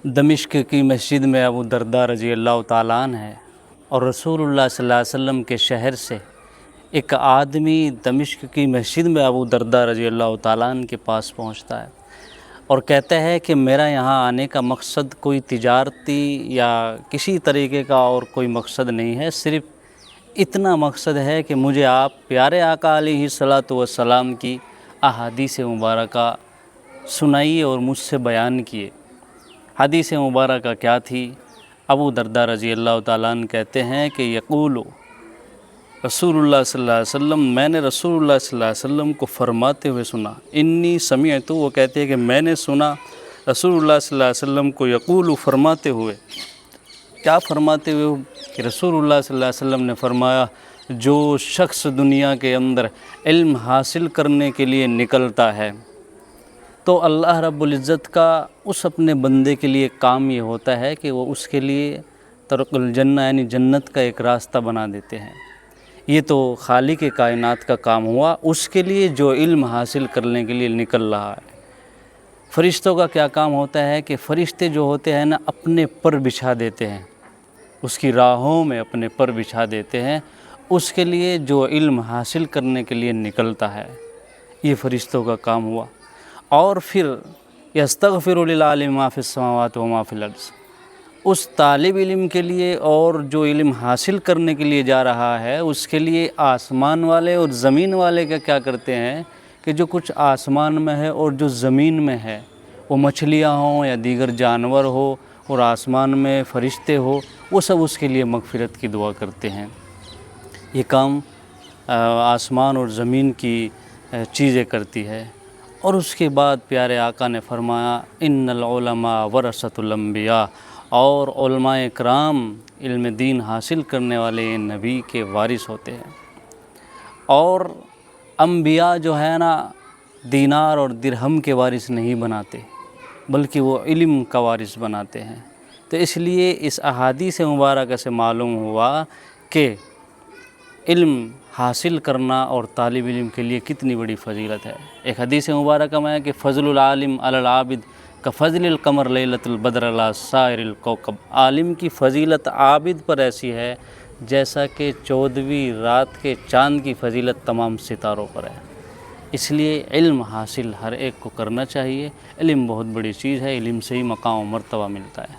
دمشق کی مسجد میں ابو درداء رضی اللہ تعالیٰ عنہ ہے، اور رسول اللہ صلی اللہ علیہ وسلم کے شہر سے ایک آدمی دمشق کی مسجد میں ابو درداء رضی اللہ تعالیٰ عنہ کے پاس پہنچتا ہے اور کہتا ہے کہ میرا یہاں آنے کا مقصد کوئی تجارتی یا کسی طریقے کا اور کوئی مقصد نہیں ہے، صرف اتنا مقصد ہے کہ مجھے آپ پیارے آقا علیہ الصلاۃ والسلام کی احادیث مبارکہ سنائیے اور مجھ سے بیان کیے۔ حدیث مبارکہ کیا تھی؟ ابو درداء رضی اللہ تعالیٰ عنہ کہتے ہیں کہ یقول رسول اللہ صلی اللہ علیہ وسلم، میں نے رسول اللہ صلی اللہ علیہ وسلم کو فرماتے ہوئے سنا، انی سمعت، وہ کہتے ہیں کہ میں نے سنا رسول اللہ صلی اللہ علیہ وسلم کو یقول فرماتے ہوئے، کیا فرماتے ہوئے؟ کہ رسول اللہ صلی اللہ علیہ وسلم نے فرمایا، جو شخص دنیا کے اندر علم حاصل کرنے کے لیے نکلتا ہے تو اللہ رب العزت کا اس اپنے بندے کے لیے کام یہ ہوتا ہے کہ وہ اس کے لیے طرق الجنہ یعنی جنت کا ایک راستہ بنا دیتے ہیں۔ یہ تو خالق کائنات کا کام ہوا، اس کے لیے جو علم حاصل کرنے کے لیے نکل رہا ہے۔ فرشتوں کا کیا کام ہوتا ہے کہ فرشتے جو ہوتے ہیں نا، اپنے پر بچھا دیتے ہیں، اس کی راہوں میں اپنے پر بچھا دیتے ہیں، اس کے لیے جو علم حاصل کرنے کے لیے نکلتا ہے، یہ فرشتوں کا کام ہوا۔ اور پھر یستغفر للعالم ما فی السماوات و ما فی الارض، اس طالب علم کے لیے اور جو علم حاصل کرنے کے لیے جا رہا ہے، اس کے لیے آسمان والے اور زمین والے کیا کرتے ہیں کہ جو کچھ آسمان میں ہے اور جو زمین میں ہے، وہ مچھلیاں ہوں یا دیگر جانور ہو اور آسمان میں فرشتے ہو، وہ سب اس کے لیے مغفرت کی دعا کرتے ہیں۔ یہ کام آسمان اور زمین کی چیزیں کرتی ہے۔ اور اس کے بعد پیارے آقا نے فرمایا، ان العلماء ورثۃ الانبیاء، اور علماء کرام علم دین حاصل کرنے والے نبی کے وارث ہوتے ہیں۔ اور انبیاء جو ہے نا، دینار اور درہم کے وارث نہیں بناتے، بلکہ وہ علم کا وارث بناتے ہیں۔ تو اس لیے اس احادیث مبارکہ سے معلوم ہوا کہ علم حاصل کرنا اور طالب علم کے لیے کتنی بڑی فضیلت ہے۔ ایک حدیث مبارکہ میں ہے کہ فضل العالم علی العابد کفضل القمر لیلۃ البدر علی سائر الکوکب، عالم کی فضیلت عابد پر ایسی ہے جیسا کہ 14ویں رات کے چاند کی فضیلت تمام ستاروں پر ہے۔ اس لیے علم حاصل ہر ایک کو کرنا چاہیے۔ علم بہت بڑی چیز ہے، علم سے ہی مقام و مرتبہ ملتا ہے۔